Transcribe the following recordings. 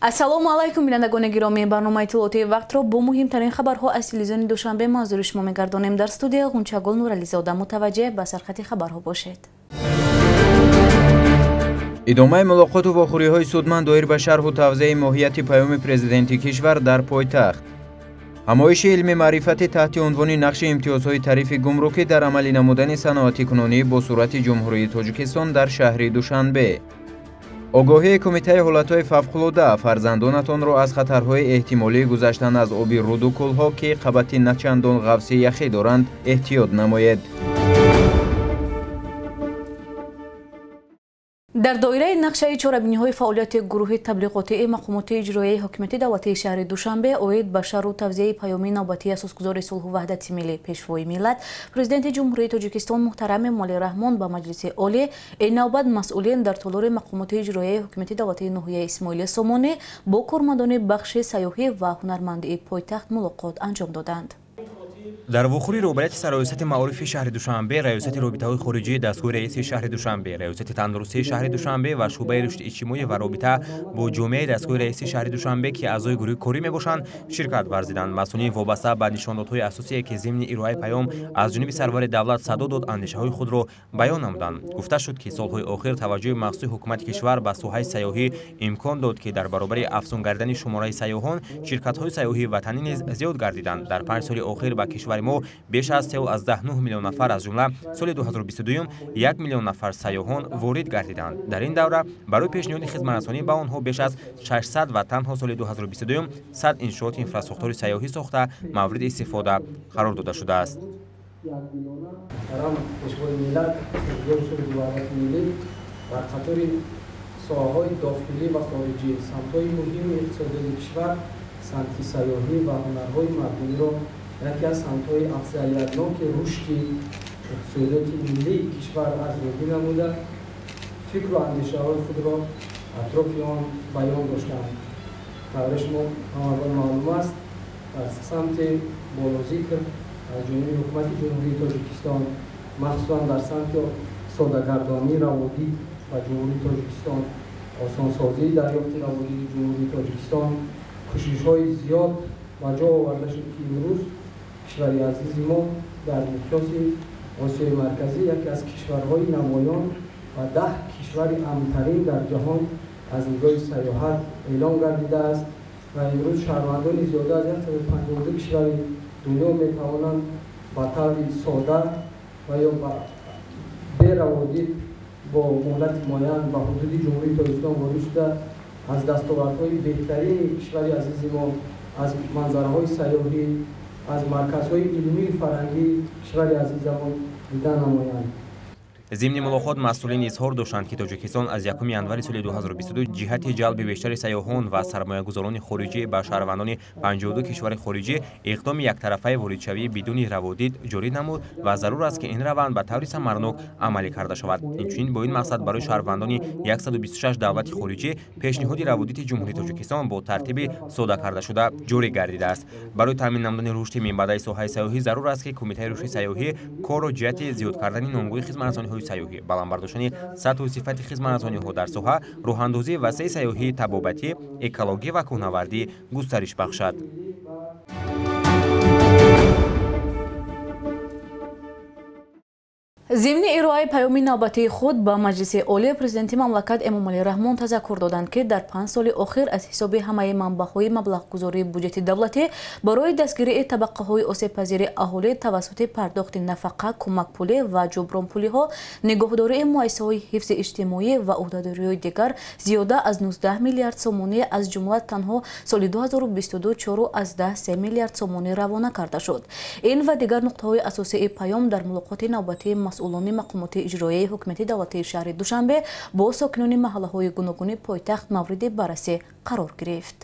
ассалому алайкум бинандагони гиромӣ, барномаи иттилоотии вақтро бо муҳимтарин хабарҳо аз телевизиони душанбе манзури шумо мегардонем. Дар студия Ғунчагул Нурализода. мутаваҷҷеҳ ба сархати хабарҳо бошед. идомаи мулоқоту вохӯриҳои судманд доир ба шарҳу тавзеҳи моҳияти паёми президенти кишвар дар пойтахт. ҳамоиши илми маърифати таҳти унвони нақши имтиёзҳои тарифи гумрукӣ дар амалӣ намудани саноати кунунӣ бо сурати ҷумҳурии Тоҷикистон дар шаҳри Душанбе. огоҳии кумитаи ҳолатҳои фавқулода фарзандонатонро аз хатарҳои эҳтимолии гузаштан аз оби руду кӯлҳо ки қабати начандон ғафси яхӣ доранд эҳтиёт намоед. дар доираи нақшаи чорабиниҳои фаъолияти гурӯҳи таблиғотии мақомоти иҷроияи ҳокимияти давлатии шаҳри Душанбе оид ба шарҳу тавзеҳи паёми навбатии асосгузори сулҳу ваҳдати миллӣ пешвои миллат президенти ҷумҳурии Тоҷикистон муҳтарам Эмомалӣ Раҳмон ба Маҷлиси олӣ ин навбат масъулин дар толори мақомоти иҷроияи ҳокимияти давлатии ноҳияи Исмоили Сомонӣ бо кормандони бахши сайёҳӣ ва ҳунармандии пойтахт мулоқот анҷом доданд. дар вохӯри роҳбарияти сароясати маорифи шаҳри Душанбе, раёсати робитаҳои хориҷии дастгоҳи раиси шаҳри Душанбе, раёсати тандурустии шаҳри Душанбе ва шӯъбаи рушди иҷтимоӣ ва робита бо ҷомеаи дастгоҳи раиси шаҳри Душанбе ки аъзои гурӯҳи корӣ мебошанд, ширкат варзиданд. масъулини вобаста ба нишондодҳои асосие ки зимни ироаи паём аз ҷониби сарвари давлат садо дод андешаҳои худро баён намуданд. гуфта шуд ки солҳои охир таваҷҷӯҳи махсуси ҳукумати кишвар ба соҳаи сайёҳӣ имкон дод ки дар баробари афзун гардидани шумораи сайёҳон ширкатҳои сайёҳии ватанӣ низ зиёд гардиданд. дар 5 соли охир ба кишвари мо беш аз 3.9 миллион нафар аз ҷумла соли 2022 1 миллион нафар сайёҳон ворид гардиданд. дар ин давра барои пешниҳоди хизматрасонӣ ба онҳо беш аз 600 ва танҳо соли 2022 100 иншооти инфраструктураи сайёҳӣ сохта мавриди истифода қарор дода шудааст. дар қатори соҳаҳои дохилӣ ва хориҷӣ самтҳои муҳими иқтисодии кишвар самти сайёҳӣ ва ҳунарҳои мардумиро яке аз самтҳои афзалиятноки рушди иқтисодиёти миллии кишвар арзёбӣ намуда фикру андешаҳои худро атрофи он баён доштанд. тавре шумо ҳамагон маълум аст, дар самти болозикр аз ҷониби ҳукумати ҷумҳурии Тоҷикистон махсусан дар самти содагардонии раводид ва ҷумҳурии Тоҷикистон осонсозии дарёфти раводиди ҷумҳурии Тоҷикистон кӯшишҳои зиёд ба ҷо оварда шуд ки имрӯз кишвари азизи мо дар миқёси Осиёи марказӣ яке аз кишварҳои намоён ва 10 кишвари амнтарин дар ҷаҳон аз нигоҳи сайёҳат эълон гардидааст ва имрӯз шаҳрвандони зиёда аз 152 кишвари дунё метавонанд ба таври сода ва ё бераводид бо муҳлати муайян ба ҳудуди ҷумҳурии Тоҷикистон ворид шуда аз дастовардҳои беҳтарини кишвари азизи мо, аз манзараҳои сайёҳӣ, аз марказҳои илмии фарҳангии кишвари азизамон дидан намоянд. зимни мулоқот масъулин изҳор доштанд ки Тоҷикистон аз 1 январи соли 2022 ҷиҳати ҷалби бештари сайёҳон ва сармоягузорони хориҷӣ ба шаҳрвандони 52 кишвари хориҷӣ иқдоми яктарафаи воридшавӣ бидуни раводид ҷорӣ намуд ва зарур аст ки ин раванд ба таври самаранок амалӣ карда шавад. инчунин бо ин мақсад барои шаҳрвандони 126 давлати хориҷӣ пешниҳоди раводити ҷумҳурии Тоҷикистон бо тартиби сода кардашуда ҷорӣ гардидааст. барои таъмин намудани рушди минбаъдаи соҳаи сайёҳӣ зарур аст ки кумитаи рушди сайёҳӣ корро ҷиҳати зиёд кардани номгӯи хизматрасониҳои сайёҳӣ, баландбардоштани сатҳу сифати хизматрасониҳо дар соҳа, роҳандозии васеъи сайёҳӣ, табобатӣ, экологӣ ва кӯҳнавардӣ густариш бахшад. зимни ироаи паёми навбатии худ ба Маҷлиси олӣ президенти мамлакат Эмомалӣ Раҳмон тазаккур доданд ки дар 5 соли охир аз ҳисоби ҳамаи манбаъҳои маблағгузории буҷети давлатӣ барои дастгирии табақаҳои осебпазири аҳолӣ тавассути пардохти нафақа, кӯмакпулӣ ва ҷубронпулиҳо, нигоҳдории муассисаҳои ҳифзи иҷтимоӣ ва ӯҳдадориҳои дигар зиёда аз 19 миллиард сомонӣ аз ҷумла танҳо соли 2022 4,3 миллиард сомонӣ равона карда шуд. ин ва дигар нуқтаҳои асосии паём дар мулоқоти навбатии масъулони мақомоти иҷроияи ҳукумияти давлатии шаҳри Душанбе бо сокинони маҳаллаҳои гуногуни пойтахт мавриди баррасӣ қарор гирифт.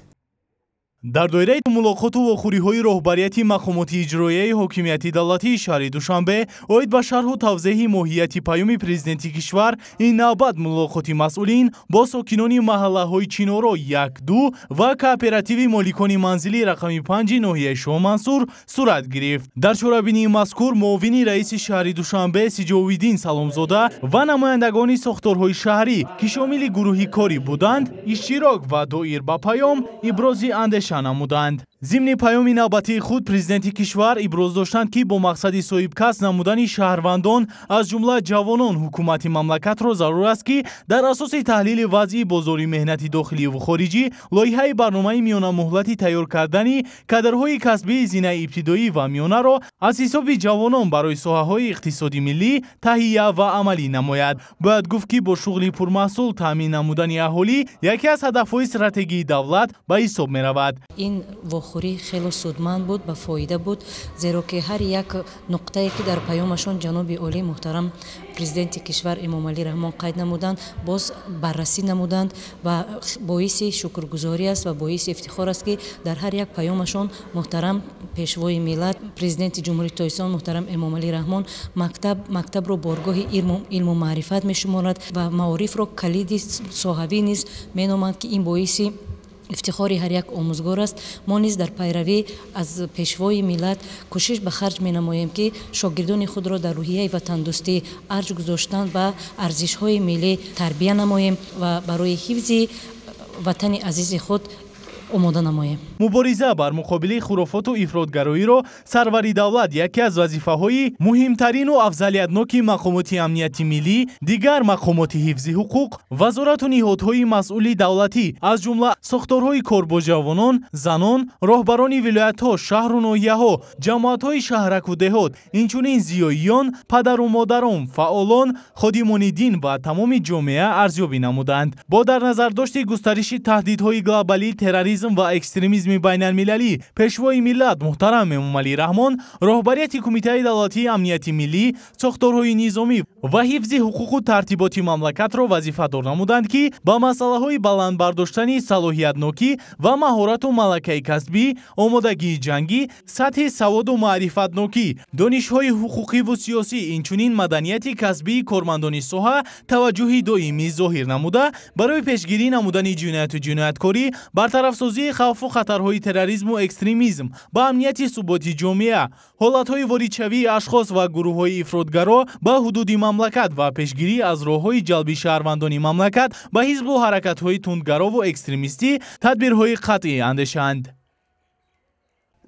дар доираи мулоқоту вохӯриҳои роҳбарияти мақомоти иҷроияи ҳокимияти давлатии шаҳри Душанбе оид ба шарҳу тавзеҳи моҳияти паёми президенти кишвар, ин навбат мулоқоти масъулин бо сокинони маҳаллаҳои Чиноро 1-2 ва кооперативи моликони манзили рақами 5 ноҳияи Шоҳмансур сурат гирифт. Дар чорабинии мазкур муовини раиси шаҳри Душанбе Сиҷовиддин Саломзода ва намояндагони сохторҳои шаҳрӣ ки шомили гурӯҳи корӣ буданд, иштирок ва доир ба паём ибрози андеша намуданд. Зимни паёми навбатии худ президенти кишвар иброз доштанд ки бо мақсади соҳибкасб намудани шаҳрвандон аз ҷумла ҷавонон ҳукумати мамлакатро зарур аст ки дар асоси таҳлили вазъи бозори меҳнати дохиливу хориҷӣ лоиҳаи барномаи миёнамуҳлати тайёр кардани кадрҳои касбии зинаи ибтидоӣ ва миёнаро аз ҳисоби ҷавонон барои соҳаҳои иқтисоди миллӣ таҳия ва амалӣ намояд. Бояд гуфт ки бо шуғли пурмаҳсул таъмин намудани аҳолӣ яке аз ҳадафҳои стратегии давлат ба ҳисоб меравад. вохӯрӣ хело судманд буд, ба фоида буд, зеро ки ҳар як нуқтае ки дар паёмашон ҷаноби олии муҳтарам президенти кишвар Эмомалӣ Раҳмон қайд намуданд, боз баррасӣ намуданд ва боиси шукргузорӣ аст ва боиси ифтихор аст ки дар ҳар як паёмашон муҳтарам пешвои миллат президенти ҷумҳурии Тоҷикистон муҳтарам Эмомалӣ Раҳмон мактабро боргоҳи илму маърифат мешуморад ва маорифро калиди соҳавӣ низ меноманд ки ин боиси ифтихори ҳар як омӯзгор аст. мо низ дар пайравӣ аз пешвои миллат кӯшиш ба харҷ менамоем ки шогирдони худро дар рӯҳияи ватандӯстӣ арҷ гузоштан ба арзишҳои миллӣ тарбия намоем ва барои ҳифзи ватани азизи худ омода намоем. мубориза бар муқобили хурофоту ифротгароиро сарвари давлат яке аз вазифаҳои муҳимтарину афзалиятноки мақомоти амнияти миллӣ, дигар мақомоти ҳифзи ҳуқуқ, вазорату ниҳодҳои масъули давлатӣ аз ҷумла сохторҳои кор бо ҷавонон, занон, роҳбарони вилоятҳо, шаҳру ноҳияҳо, ҷамоатҳои шаҳраку деҳот, инчунин зиёиён, падару модарон, фаъолон, ходимони дин ва тамоми ҷомеа арзёбӣ намуданд. Бо дар назардошти густариши таҳдидҳои глобалӣ, терроризм ва экстремизми байналмилалӣ, пешвои миллат муҳтарам Эмомалӣ Раҳмон роҳбарияти Кумитаи давлатии амнияти миллӣ, сохторҳои низомӣ ва ҳифзи ҳуқуқу тартиботи мамлакатро вазифадор намуданд ки ба масъалаҳои баланд бардоштани салоҳиятнокӣ ва маҳорату малакаи касбӣ, омодагии ҷангӣ, сатҳи саводу маърифатнокӣ, донишҳои ҳуқуқиву сиёсӣ, инчунин маданияти касбии кормандони соҳа таваҷҷӯҳи доимӣ зоҳир намуда, барои пешгирӣ намудани ҷинояту ҷинояткорӣ, бартарафсозии хавфу хатарҳои терроризму экстремизм, ба амнияти суботи ҷомеа, ҳолатҳои воридшавии ашхос ва гурӯҳҳои ифротгаро ба ҳудуди мамлакат ва пешгирӣ аз роҳҳои ҷалби шаҳрвандони мамлакат ба ҳизбу ҳаракатҳои тундгарову экстремистӣ тадбирҳои қатъӣ андешанд.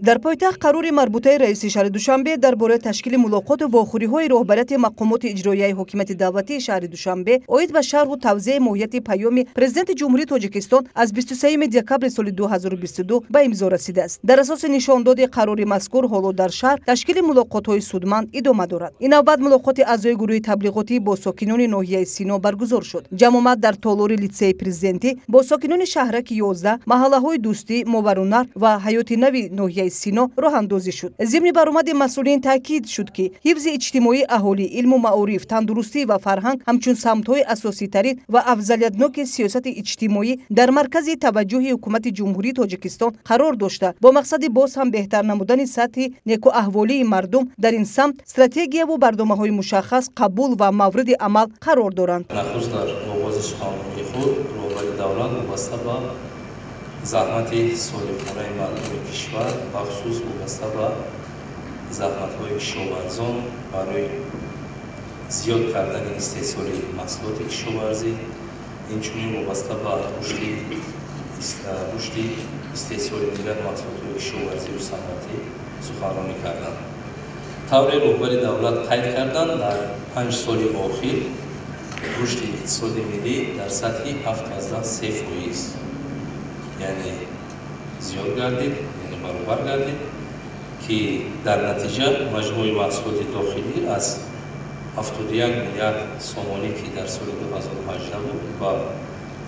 дар пойтахт қарори марбутаи раиси шаҳри Душанбе дар бораи ташкили мулоқоту вохӯриҳои роҳбарияти мақомоти иҷроияи ҳокимияти давлатии шаҳри Душанбе оид ба шарҳу тавзеҳи моҳияти паёми президенти ҷумҳурии Тоҷикистон аз 23 декабри соли 2022 ба имзо расидааст. Дар асоси нишондоди қарори мазкур ҳоло дар шаҳр ташкили мулоқотҳои судманд идома дорад. Ин навбат мулоқоти аъзои гурӯҳи таблиғотӣ бо сокинони ноҳияи Сино баргузор шуд. Ҷамъомад дар толори литсеи президентӣ бо сокинони шаҳраки 11, маҳаллаҳои Дӯстӣ, Моварунар ва ҳаёти нави ноҳияи Сино роҳандозӣ шуд. Зимни баромади масъулин таъкид шуд ки ҳифзи иҷтимоии аҳолӣ, илму маориф, тандурустӣ ва фарҳанг ҳамчун самтҳои асоситарин ва афзалиятноки сиёсати иҷтимоӣ дар маркази таваҷҷӯҳи ҳукумати ҷумҳурии Тоҷикистон қарор дошта, бо мақсади боз ҳам беҳтар намудани сатҳи некуаҳволии мардум дар ин самт стратегияву барномаҳои мушаххас қабул ва мавриди амал қарор доранд. нахуст дар оғози суханҳои худ роҳбари давлат вобаста ба заҳмати солимонаи мардуми кишвар, бахусус вобаста ба заҳматҳои кишоварзон барои зиёд кардани истеҳсоли маҳсулоти кишоварзӣ, инчунин вобаста ба рушди истеҳсоли дигар маҳсулотҳои кишоварзиву санъатӣ суханронӣ карданд. тавре роҳбари давлат қайд карданд, дар 5 соли охир рушди иқтисоди миллӣ дар сатҳи 7.3%, яъне зиёд гардид, яъне баробар гардид, ки дар натиҷа маҷмӯи маҳсулоти дохилӣ аз 71 миллиард сомонӣ ки дар соли 2018 буд ба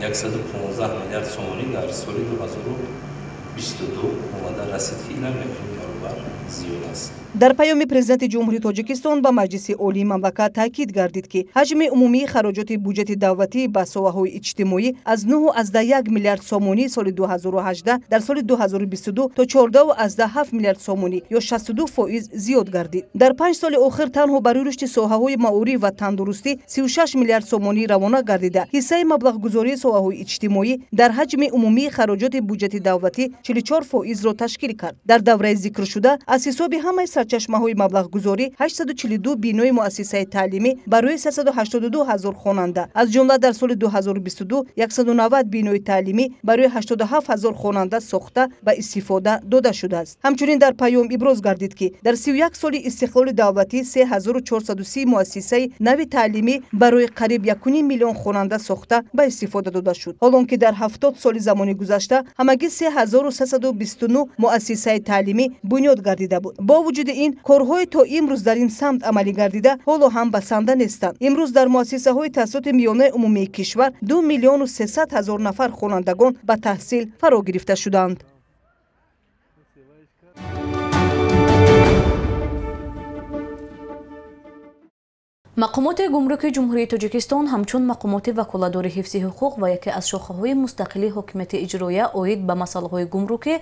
115 миллиард сомонӣ дар соли 2022 омада расид ки инам якум баробар баробар зиёд аст. дар паёми президенти ҷумҳурии тоҷикистон ба маҷлиси олии мамлакат таъкид гардид ки ҳаҷми умумии хароҷоти буҷети давлатӣ ба соҳаҳои иҷтимоӣ аз 9,1 миллиард сомонӣ соли 2018 дар соли 2022 то 14,7 миллиард сомонӣ ё 62% зиёд гардид. дар 5 соли охир танҳо барои рушди соҳаҳои маориф ва тандурустӣ 36 миллиард сомонӣ равона гардида ҳиссаи маблағгузории соҳаҳои иҷтимоӣ дар ҳаҷми умумии хароҷоти буҷети давлатӣ 44%-ро ташкил кард. дар давраи зикршуда аз ҳисоби ҳамаи сарчашмаҳои маблағгузорӣ 842 бинои муассисаи таълимӣ барои 382 000 хонанда, аз ҷумла дар соли 2022 190 бинои таълимӣ барои 87 000 хонанда сохта ба истифода дода шудааст. ҳамчунин дар паём иброз гардид ки дар 31 соли истиқлоли давлатӣ 3430 муассисаи нави таълимӣ барои қариб 1 миллион хонанда сохта ба истифода дода шуд, ҳолон ки дар 70 соли замони гузашта ҳамагӣ 3329 муассисаи таълимӣ бунёд гардида буд. бо вуҷуди ин корҳои то имрӯз дар ин самт амалӣ гардида ҳоло ҳам басанда нестанд. имрӯз дар муассисаҳои таҳсилоти миёнаи умумии кишвар 2 миллиону 300 000 нафар хонандагон ба таҳсил фаро гирифта шуданд. мақомоти гумруки ҷумҳурии тоҷикистон ҳамчун мақомоти ваколатдори ҳифзи ҳуқуқ ва яке аз шохаҳои мустақили ҳокимияти иҷроия оид ба масъалаҳои гумрукӣ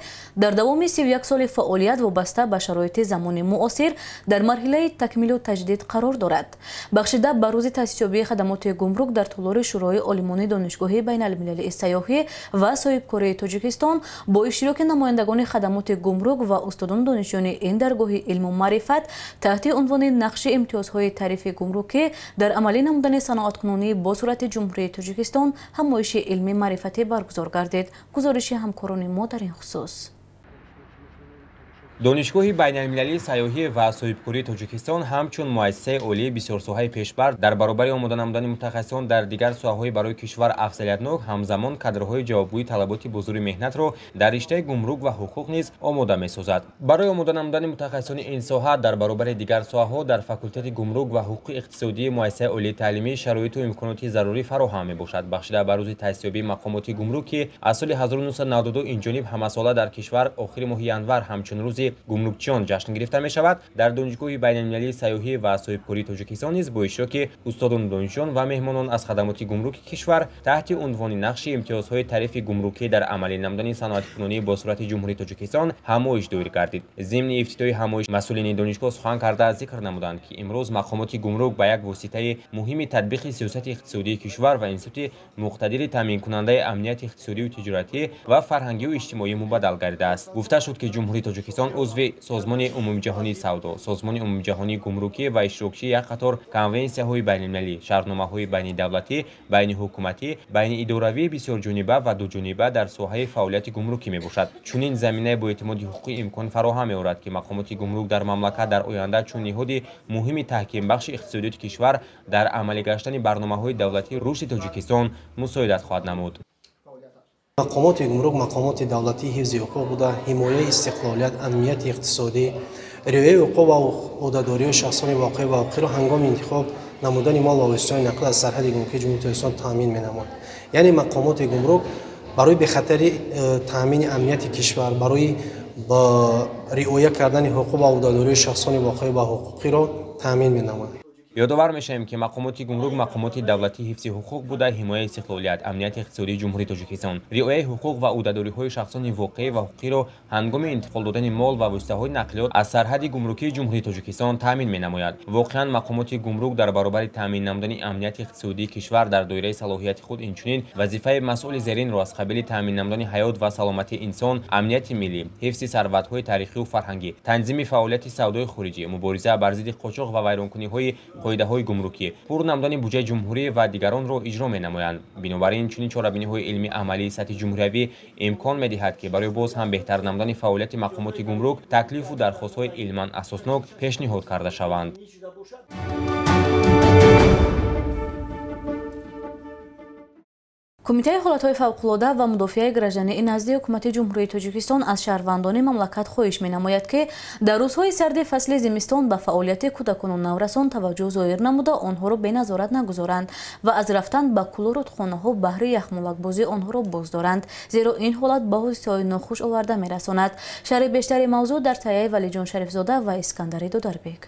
дар давоми 31 соли фаъолият вобаста ба шароити замони муосир дар марҳилаи такмилу таҷдид қарор дорад. бахшида ба рӯзи таъсисёбии хадамоти гумрук дар толори шӯрои олимони донишгоҳи байналмилалии сайёҳӣ ва соҳибкории тоҷикистон бо иштироки намояндагони хадамоти гумрук ва устодони донишҷӯёни ин даргоҳи илму маърифат таҳти унвони нақши имтиёзҳои тарифи гумрук дар амалӣ намудани саноаткунонӣ бо сурати ҷумҳурии тоҷикистон ҳамоиши илми маърифатӣ баргузор гардид. гузориши ҳамкорони мо дар ин хусус. донишгоҳи байналмилалии сайёҳӣ ва соҳибкории тоҷикистон ҳамчун муассисаи олии бисёрсоҳаи пешбар дар баробари омода намудани мутахассисон дар дигар соҳаҳои барои кишвар афзалиятнок ҳамзамон кадрҳои ҷавобгӯи талаботи бузурги меҳнатро дар риштаи гумрук ва ҳуқуқ низ омода месозад. барои омода намудани мутахассисони ин соҳа дар баробари дигар соҳаҳо дар факултати гумрук ва ҳуқуқи иқтисодии муассисаи олии таълимӣ шароиту имконоти зарури фароҳам мебошад. бахшида ба рӯзи таъсисёбии мақомоти гумрук ки аз соли 1992 инҷониб ҳамасола дар кишвар охири моҳи январ ҳамчун рӯзи гумрукчиён ҷашн гирифта мешавад, дар донишгоҳи байналмилалии сайёҳӣ ва соҳибкории тоҷикистон низ бо иштироки устодону донишҷӯён ва меҳмонон аз хадамоти гумруки кишвар таҳти унвони нақши имтиёзҳои тарифи гумрукӣ дар амалӣ намудани саноаткунонӣ бо сурати ҷумҳурии тоҷикистон ҳамоиш доир гардид. зимни ифтитоҳи ҳамоиш масъулини донишгоҳ сухан карда зикр намуданд ки имрӯз мақомоти гумрук ба як воситаи муҳими татбиқи сиёсати иқтисодии кишвар ва институти муқтадири таъминкунандаи амнияти иқтисодию тиҷоратӣ ва фарҳангию иҷтимоӣ мубаддал гардидааст. гуфта шуд ки ҷумҳурии тоҷикистон узви созмони умумиҷаҳонии савдо, созмони умумиҷаҳонии гумрукӣ ва иштирокчии як қатор конвенсияҳои байналмилалӣ, шартномаҳои байнидавлатӣ, байниҳукуматӣ, байниидоравии бисёрҷониба ва дуҷониба дар соҳаи фаъолияти гумрукӣ мебошад. чунин заминаи бо эътимоди ҳуқуқӣ имкон фароҳам меорад ки мақомоти гумрук дар мамлакат дар оянда чун неҳоди муҳими таҳкимбахши иқтисодиёти кишвар дар амалӣ гаштани барномаҳои давлатии рушди тоҷикистон мусоидат хоҳад намуд. мақомоти гумрук мақомоти давлатии ҳифзи ҳуқуқ буда ҳимояи истиқлолият, амнияти иқтисодӣ, риояи ҳуқуқ ва ӯҳдадории шахсони воқеъ ва ҳуқуқиро ҳангоми интихоб намудани мол ва воситаҳои нақл аз сарҳади гумрукии ҷумҳурии тоҷикистон таъмин менамояд. яъне мақомоти гумрук барои бехатари таъмини амнияти кишвар, барои ба риоя кардани ҳуқуқ ва ӯҳдадории шахсони воқеъ ва ҳуқуқиро таъмин менамояд. ёдовар мешавем ки мақомоти гумрук мақомоти давлатии ҳифзи ҳуқуқ буда ҳимояи истиқлолият, амнияти иқтисодии ҷумҳурии тоҷикистон, риояи ҳуқуқ ва ӯҳдадориҳои шахсони воқеъ ва ҳуқуқиро ҳангоми интиқол додани мол ва воситаҳои нақлиёт аз сарҳади гумрукии ҷумҳурии тоҷикистон таъмин менамояд. воқеан мақомоти гумрук дар баробари таъмин намудани амнияти иқтисодии кишвар дар доираи салоҳияти худ инчунин вазифаи масъули зеринро аз қабили таъмин намудани ҳаёт ва саломатии инсон, амнияти миллӣ, ҳифзи сарватҳои таърихиву фарҳангӣ, танзими фаъолияти савдои хориҷӣ, мубориза бар зидди қочоқ ва вайронкуниҳои қоидаҳои гумрукӣ, пур намудани буҷаи ҷумҳурӣ ва дигаронро иҷро менамоянд. бинобар ин чунин чорабиниҳои илми амалии сатҳи ҷумҳуриявӣ имкон медиҳад ки барои боз ҳам беҳтар намудани фаъолияти мақомоти гумрук таклифу дархостҳои илман асоснок пешниҳод карда шаванд. کمیته حالتهای فوق‌العاده و مدافع گراژنی نزد حکومت جمهوری تاجیکستان از شهروندان مملکت خواهش می‌نماید که در روزهای سرد فصل زمستان به فعالیت کودکان و نورسان توجه ظاهر نموده آنها را به نظارت نگذارند و از رفتن به کولر رودخانه‌ها بهر یخمالک‌بازی آنها را بازدارند، زیرا این حالت به حادثه‌های ناخوش آورده می‌رساند. شرح بیشتر موضوع در تهیه ولیجان شریفزاده و اسکندر دودربیگ.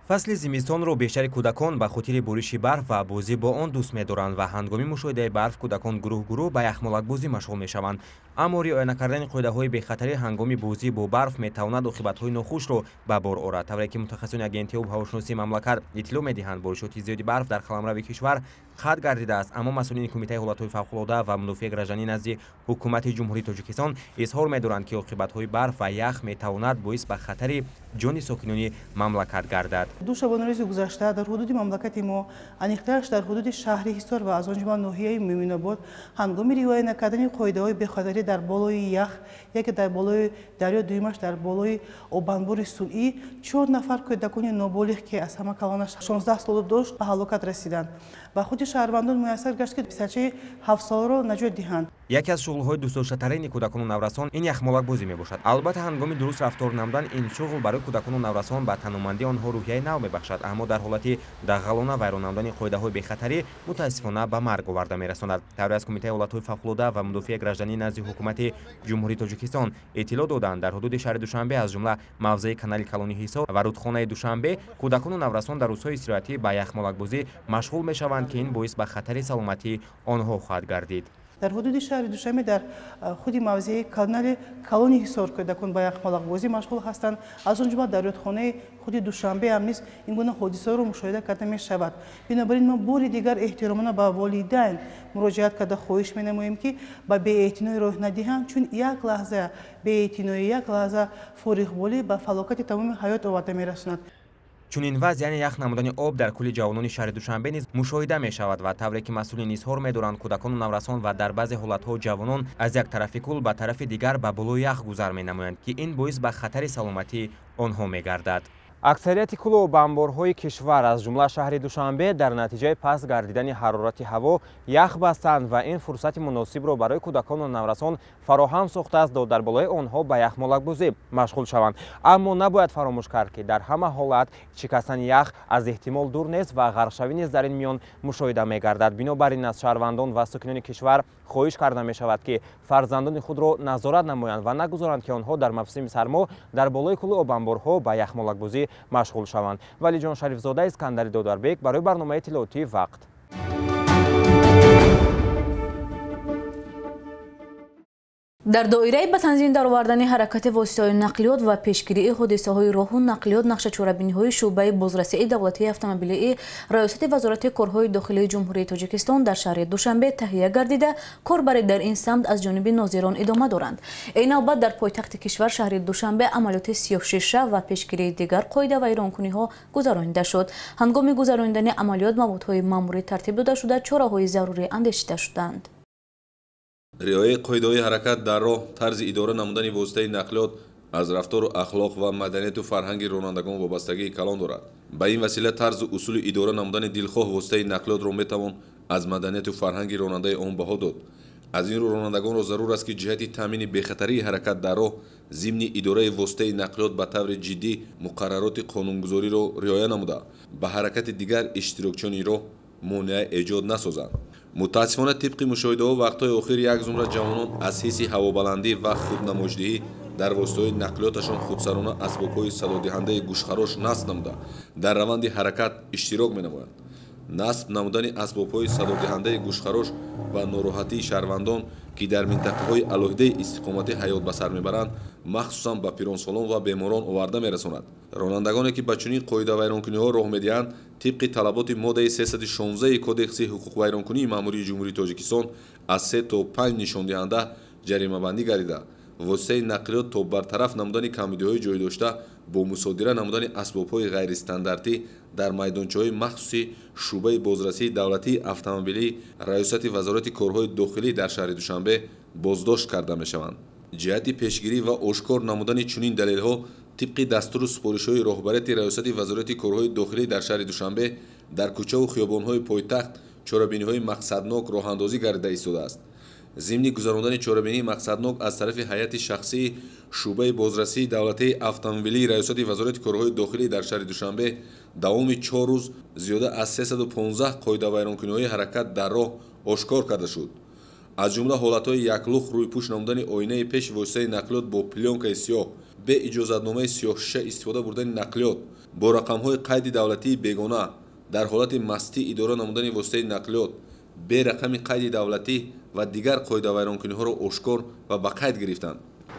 فصل زمستонро бештари кӯдакон ба хотири бориши барф ва бозӣ бо он дӯст медоранд ва ҳангоми мушоҳидаи барф кӯдакон гурӯҳ ва яхмолакбозӣ машғул мешаванд. аммо риоя накардани қоидаҳои бехатарӣ ҳангоми бозӣ бо барф метавонад оқибатҳои нохушро ба бор орад. тавре ки мутахассисони агентии об ҳавошиносии мамлакат иттилоъ медиҳанд, боришоти зиёди барф дар қаламрави кишвар қатъ гардидааст, аммо масъулини кумитаи ҳолатҳои фавқулода ва мудофиаи гражданӣ назди ҳукумати ҷумҳурии тоҷикистон изҳор медоранд ки оқибатҳои барф ва ях метавонад боис ба хатари ҷони сокинони мамлакат гардад. ду шабонарӯзи гузашта дар ҳудуди мамлакати мо, аниқтараш дар ҳудуди шаҳри ҳисор ва аз он ҷумла ноҳияи муъминобод, ҳангоми риоя накардани қоидаҳои бехатарӣ дар болои ях, яке дар болои дарё, дуюмаш дар болои обанбори сунъӣ, 4 нафар кӯдакони ноболиғ ки аз ҳама калонаш 16 сол дошт ба ҳалокат расиданд ва худи шаҳрвандон муяссар гашт ки писарчаи 7 соларо наҷот диҳанд. яке аз шуғлҳои дӯстдоштатарини кӯдакону наврасон ин яхмолакбозӣ мебошад. албатта ҳангоми дуруст рафтор намудан ин шуғл барои кӯдакону наврасон ба таномандии онҳо рӯҳияи нав мебахшад, аммо дар ҳолати дағалона вайрон намудани қоидаҳои бехатарӣ мутаассифона ба марг оварда мерасонад. тавре аз кумитаи ҳолатҳои фавқулода ва мудофиаи гражданӣ назди ҳукумати ҷумҳурии тоҷикистон иттилоъ доданд, дар ҳудуди шаҳри душанбе аз ҷумла мавзеи канали калони ҳисор ва рудхонаи душанбе кӯдакону наврасон дар рӯзҳои истироҳатӣ ба яхмолакбозӣ машғул мешаванд ки ин боис ба хатари саломатии онҳо хоҳад гардид. дар ҳудуди шаҳри душанбе дар худи мавзеи канали калони ҳисор кӯдакон ба яхмолакбозӣ машғул ҳастанд, аз он ҷумла дар рудхонаи худи душанбе ҳам низ ин гуна ҳодисаҳоро мушоҳида карда мешавад. бинобар ин мо бори дигар эҳтиромона ба волидайн муроҷиат карда хоҳиш менамоем ки ба беэътиноӣ роҳ надиҳанд, чун як лаҳза беэътиноӣ, як лаҳза фориғболӣ ба фалокати тамоми ҳаёт оварда мерасонад. чунин вазъ яъне ях намудани об дар кӯли ҷавонони шаҳри душанбе низ мушоҳида мешавад ва тавре ки масъулин изҳор медоранд кӯдакону наврасон ва дар баъзе ҳолатҳо ҷавонон аз як тарафи кӯл ба тарафи дигар ба болои ях гузар менамоянд ки ин боис ба хатари саломатии онҳо мегардад. аксарияти кӯлу обанборҳои кишвар аз ҷумла шаҳри душанбе дар натиҷаи паст гардидани ҳарорати ҳаво ях бастанд ва ин фурсати муносибро барои кӯдакону наврасон фароҳам сохтааст то дар болои онҳо ба яхмолакбозӣ машғул шаванд. аммо набояд фаромӯш кард ки дар ҳама ҳолат шикастани ях аз эҳтимол дур нест ва ғарқшавӣ низ дар ин миён мушоҳида мегардад. бинобар ин аз шаҳрвандон ва сокинони кишвар хоҳиш карда мешавад ки фарзандони худро назорат намоянд ва нагузоранд ки онҳо дар мавсими сармо дар болои кӯли обанборҳо ба яхмолакбозӣ машғул шаванд. валиҷон шарифзода, искандари додарбек барои барномаи иттилоотии вақт. дар доираи ба танзим даровардани ҳаракати воситаҳои нақлиёт ва пешгирии ҳодисаҳои роҳу нақлиёт нақшачорабиниҳои шуъбаи бозрасии давлатии автомобилии раёсати вазорати корҳои дохилии ҷумҳурии тоҷикистон дар шаҳри душанбе таҳия гардида корбари дар ин самт аз ҷониби нозирон идома доранд. ин навбат дар пойтахти кишвар шаҳри душанбе амалиёти сиёҳшиша ва пешгирии дигар қоидавайронкуниҳо гузаронида шуд. ҳангоми гузарондани амалиёт маводҳои маъмурӣ тартиб дода шуда чораҳои зарурӣ андешида шуданд. риояи қоидаҳои ҳаракат дар роҳ, тарзи идора намудани воситаи нақлиёт аз рафтору ахлоқ ва маданияту фарҳанги ронандагон вобастагии калон дорад. ба ин васила тарзу усули идора намудани дилхоҳ воситаи нақлиётро метавон аз маданияту фарҳанги ронандаи он баҳо дод. аз ин рӯ ронандагонро зарур аст ки ҷиҳати таъмини бехатарии ҳаракат дар роҳ зимни идораи воситаи нақлиёт ба таври ҷиддӣ муқаррароти қонунгузориро риоя намуда ба ҳаракати дигар иштирокчиёни роҳ монеа эҷод насозанд. мутаассифона тибқи мушоҳидаҳо вақтҳои охир як зумра ҷавонон аз ҳисси ҳавобаландӣ ва худнамоишдиҳӣ дар воситаҳои нақлиёташон худсарона асбобҳои садодиҳандаи гӯшхарош насб намуда дар раванди ҳаракат иштирок менамоянд. насб намудани асбобҳои садодиҳандаи гӯшхарош ва нороҳатии шаҳрвандон ки дар минтақаҳои алоҳидаи истиқоматӣ ҳаёт ба сар мебаранд, махсусан ба пиронсолон ва беморон оварда мерасонад. ронандагоне ки ба чунин қоидавайронкуниҳо роҳ медиҳанд, тибқи талаботи моддаи 316 кодекси ҳуқуқвайронкунии маъмурии ҷумҳурии тоҷикистон аз 3 то 5 нишондиҳанда ҷаримабандӣ гардида, воситаи нақлиёт то бартараф намудани камбудиҳои ҷойдошта бо мусодира намудани асбобҳои ғайристандартӣ дар майдончаҳои махсуси шуъбаи бозрасии давлатии автомобилии раёсати вазорати корҳои дохилӣ дар шаҳри душанбе боздошт карда мешаванд. ҷиҳати пешгирӣ ва ошкор намудани чунин далелҳо тибқи дастуру супоришҳои роҳбарияти раёсати вазорати корҳои дохилӣ дар шаҳри душанбе дар кӯчаву хиёбонҳои пойтахт чорабиниҳои мақсаднок роҳандозӣ гардида истодааст. ضمن گذراندن چهاربینی مقصدناک از طرف هیئت شخصی شعبه بازرسی دولتی автомобили ریاست وزارت کارهای داخلی در شهر دوشنبه دوام 4 روز زیاده از 315 قاعده ویرانکنی‌های حرکت در راه آشکار کرده شد. از جمله حالت‌های یکلوخ روی پوش نمودن آینه پیش واسطه نقلیات با پلیونکای سیاه به اجازتنامه سیاه شیشه استفاده بردن نقلیات با رقم‌های قید دولتی بیگانه در حالت مستی اداره نمودن واسطه نقلیات به رقم قید دولتی و دیگر قاعده ویرانکنی‌ها را آشکار و به قید گرفتند.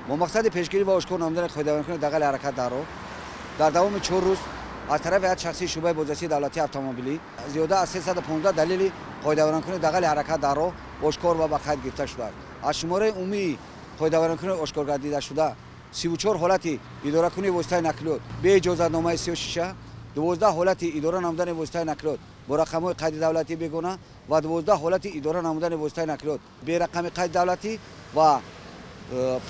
با مقصد پیشگیری و آشکار نمودن قاعده ویرانکنی داخل حرکت در راه در دوام 4 روز از طرف هیئت شخصی شعبه بازرسی دولتی اتومبیلی زیاده از 315 دلیل قاعده ویرانکنی داخل حرکت در راه آشکار و به قید گرفته شده است. از شماره عمومی قاعده ویرانکنی آشکار گردیده شده 34 حالت اداره کنی واسطه نقلیات به اجازتنامه 36 12 حالت اداره نمودن واسطه نقلیات با رقم‌های قید دولتی بیگانه و 12 حالت اداره نمودن واسطه نقلیات به رقم قید دولتی و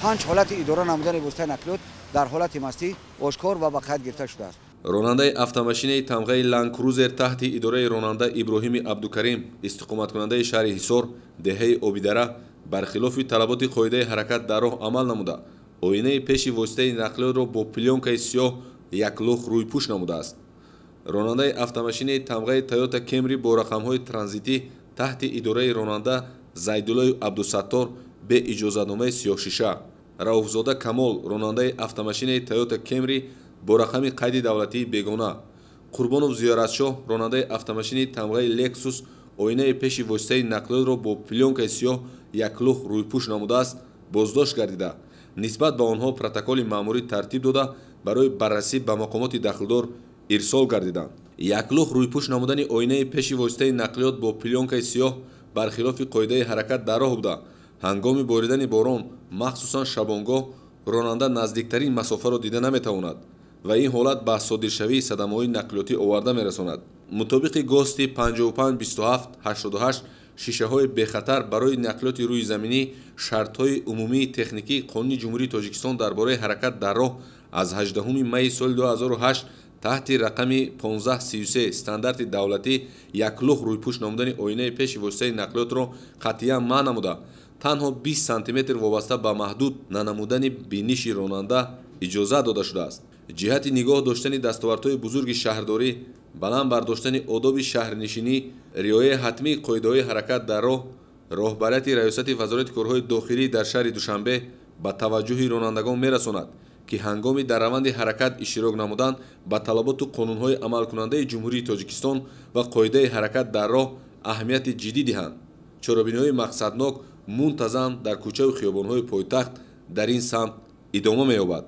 5 حالت اداره نمودن واسطه نقلیات در حالت مستی آشکار و به قید گرفته شده است. راننده автомашини тамғаи Land Cruiser таҳти идораи ронанда Иброҳими Абдукарим истиқоматкунандаи шаҳри Ҳисор деҳаи Обидара бархилофи талаботи қоидаи ҳаракат дар роҳ амал намуда оинаи пеши воситаи нақлиётро бо пилёнкаи сиёҳ яклӯх рӯйпӯш намудааст. ронандаи автомашини тамғаи Toyota Camry бо рақамҳои транзитӣ таҳти идораи ронанда Зайдуллои Абдусаттор бе иҷозатномаи сиёҳшиша, Раӯфзода Камол ронандаи автомашини Toyota Camry бо рақами қайди давлатии бегона, Қурбонов Зиёратшоҳ ронандаи автомашини тамғаи Lexus оинаи пеши воситаи нақлиётро бо пилёнкаи сиёҳ яклӯх рӯйпӯш намудааст боздошт гардида нисбат ба онҳо протоколи маъмурӣ тартиб дода барои баррасӣ ба мақомоти дахлдор ирсол гардиданд. Яклӯх рӯйпӯш намудани оинаи пеши воситаи нақлиёт бо пилёнкаи сиёҳ бархилофи қоидаи ҳаракат дар роҳ буда ҳангоми боридани борон махсусан шабонгоҳ ронанда наздиктарин масофаро дида наметавонад ва ин ҳолат ба содиршавии садамаҳои нақлиётӣ оварда мерасонад. мутобиқи гости 552788 шишаҳои бехатар барои нақлиёти рӯи заминӣ шартҳои умумии техникии қонуни ҷумҳурии Тоҷикистон дар бораи ҳаракат дар роҳ аз 18 майи соли 2008 таҳти рақами 1533 стандарти давлатӣ яклӯх рӯйпӯш намудани оинаи пеши воситаи нақлиётро қатъиян маъ намуда танҳо 20 сантиметр вобаста ба маҳдуд нанамудани биниши ронанда иҷозат дода шудааст. ҷиҳати нигоҳ доштани дастовардҳои бузурги шаҳрдорӣ, баланд бардоштани одоби шаҳрнишинӣ, риояи ҳатмии қоидаҳои ҳаракат дар роҳ, роҳбарияти раёсати вазорати корҳои дохилӣ дар шаҳри Душанбе ба таваҷҷӯҳи ронандагон мерасонад ки ҳангоми дар раванди ҳаракат иштирок намудан ба талаботу қонунҳои амалкунандаи ҷумҳурии Тоҷикистон ва қоидаи ҳаракат дар роҳ аҳамияти ҷиддӣ диҳанд. чорабиниҳои мақсаднок мунтазам дар кӯчаву хиёбонҳои пойтахт дар ин самт идома меёбад.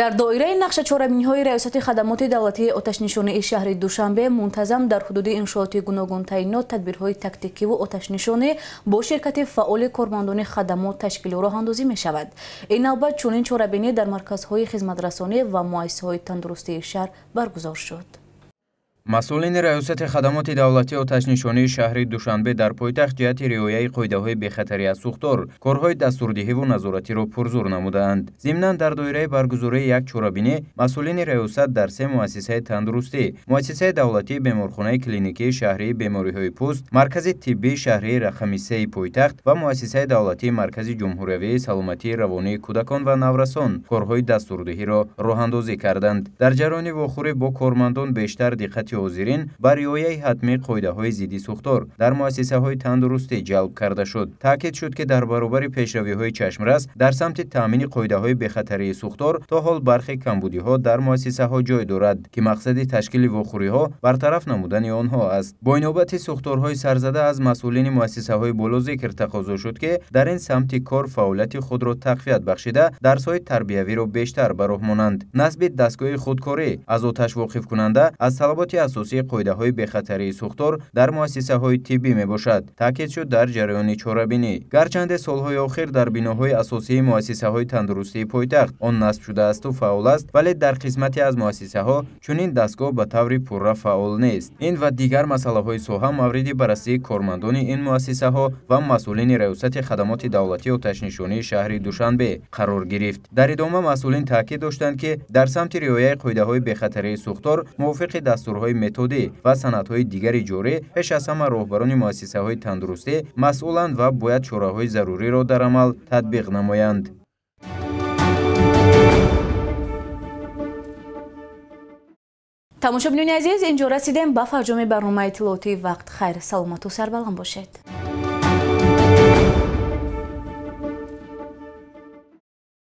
дар доираи нақша чорабиниҳои раёсати хадамоти давлатии оташнишонии шаҳри Душанбе мунтазам дар ҳудуди иншооти гуногун таъйинот тадбирҳои тактикиву оташнишонӣ бо ширкати фаъоли кормандони хадамот ташкилу роҳандозӣ мешавад. ин навбат чунин чорабинӣ дар марказҳои хизматрасонӣ ва муассисаҳои тандурустии шаҳр баргузор шуд. масъулини раёсати хадамоти давлатии оташнишонии шаҳри Душанбе дар пойтахт ҷиҳати риояи қоидаҳои бехатарӣ аз сӯхтор корҳои дастурдиҳиву назоратиро пурзур намудаанд. зимнан дар доираи баргузории як чорабинӣ масъулини раёсат дар се муассисаи тандурустӣ, муассисаи давлатии беморхонаи клиникии шаҳрии бемориҳои пӯст, маркази тиббии шаҳрии рақами 3 пойтахт ва муассисаи давлатии маркази ҷумҳуриявии саломатии равонии кӯдакон ва наврасон корҳои дастурдиҳиро роҳандозӣ карданд. дар ҷараёни вохӯрӣ бо кормандон бештар диққати ҳозирин ба риояи ҳатмии қоидаҳои зидди сӯхтор дар муассисаҳои тандурустӣ ҷалб карда шуд. таъкид шуд ки дар баробари пешравиҳои чашмрас дар самти таъмини қоидаҳои бехатарии сӯхтор то ҳол бархе камбудиҳо дар муассисаҳо ҷой дорад ки мақсади ташкили вохӯриҳо бартараф намудани онҳо аст. бо инобати сӯхторҳои сарзада аз масъулини муассисаҳои болозикр тақозо шуд ки дар ин самти кор фаъолияти худро тақвият бахшида дарсҳои тарбиявиро бештар ба роҳ монанд. насби дастгоҳи худкорӣ аз оташ воқифкунанда аз талаботи асосии қоидаҳои бехатарии сӯхтор дар муассисаҳои тиббӣ мебошад, таъкид шуд дар ҷараёни чорабинӣ. гарчанде солҳои охир дар биноҳои асосии муассисаҳои тандурустии пойтахт он насб шудаасту фаъол аст, вале дар қисмати аз муассисаҳо чунин дастгоҳ ба таври пурра фаъол нест. ин ва дигар масъалаҳои соҳа мавриди баррасии кормандони ин муассисаҳо ва масъулини раёсати хадамоти давлатии оташнишонии шаҳри Душанбе қарор гирифт. дар идома масъулин таъкид доштанд ки дар самти риояи қоидаҳои бехатарии сӯхтор мувофиқи дастурҳои қоидҳои методӣ ва санадҳои дигари ҷорӣ пеш аз ҳама роҳбарони муассисаҳои тандурустӣ масъуланд ва бояд чораҳои заруриро дар амал татбиқ намоянд. тамошобинони азиз, инҷо расидем ба фарҷоми барномаи иттилоотии вақт. хайр, саломату сарбаланд бошед.